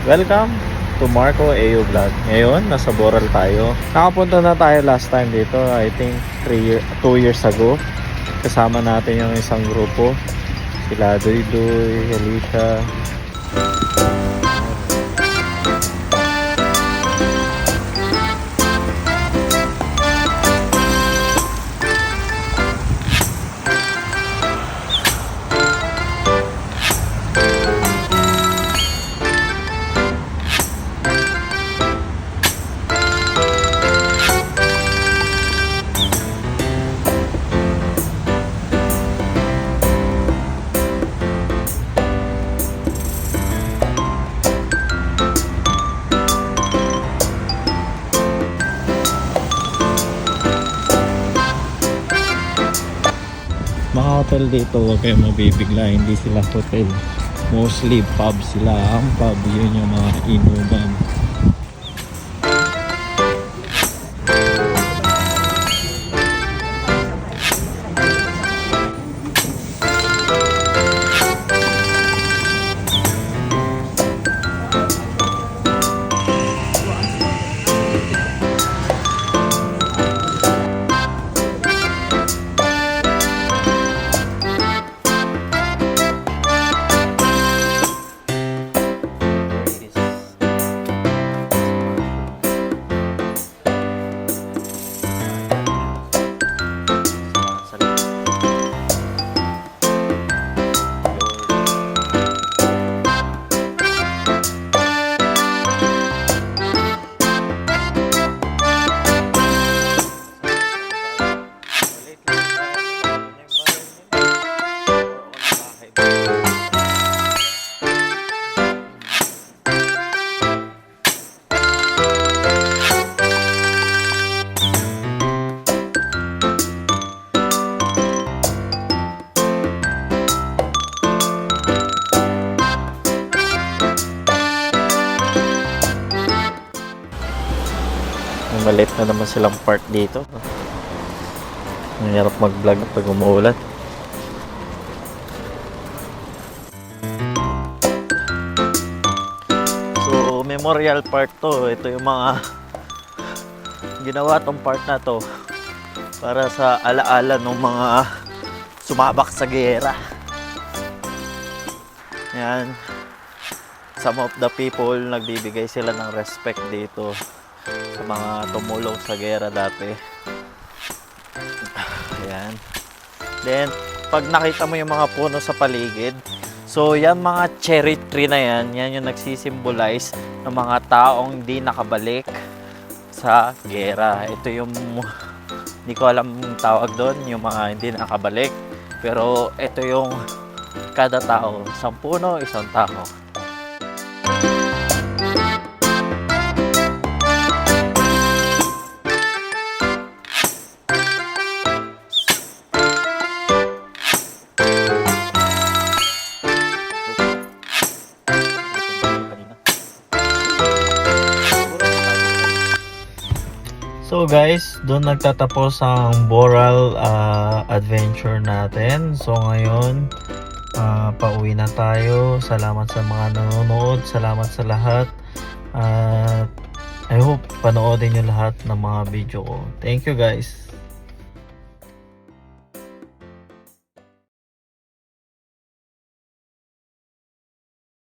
Welcome to Marco AU Vlog. Ngayon, nasa Boral tayo. Nakapunta na tayo last time dito, I think 2 years ago. Kasama natin yung isang grupo. Sila Duyduy, Elita. Mga hotel dito, huwag kayong mabibigla, hindi sila hotel, mostly pub sila. Ang pub, yun yung mga inuman. Malit na naman silang park dito. Ang hirap mag-vlog pag umuulan. So, Memorial Park to. Ito yung mga ginawa tong park na to para sa alaala ng mga sumabak sa giyera. Yan. Some of the people, nagbibigay sila ng respect dito sa mga tumulong sa gera dati. Ayan. Then, pag nakita mo yung mga puno sa paligid, so yan mga cherry tree na yan, yan yung nagsisimbolize ng mga taong di nakabalik sa gera. Ito yung, hindi ko alam yung tawag doon, yung mga hindi nakabalik. Pero ito yung kada tao, isang puno, isang tao. So guys, doon nagtatapos ang Boral adventure natin. So ngayon, pauwi na tayo. Salamat sa mga nanonood. Salamat sa lahat. I hope panoodin nyo lahat ng mga video ko. Thank you guys.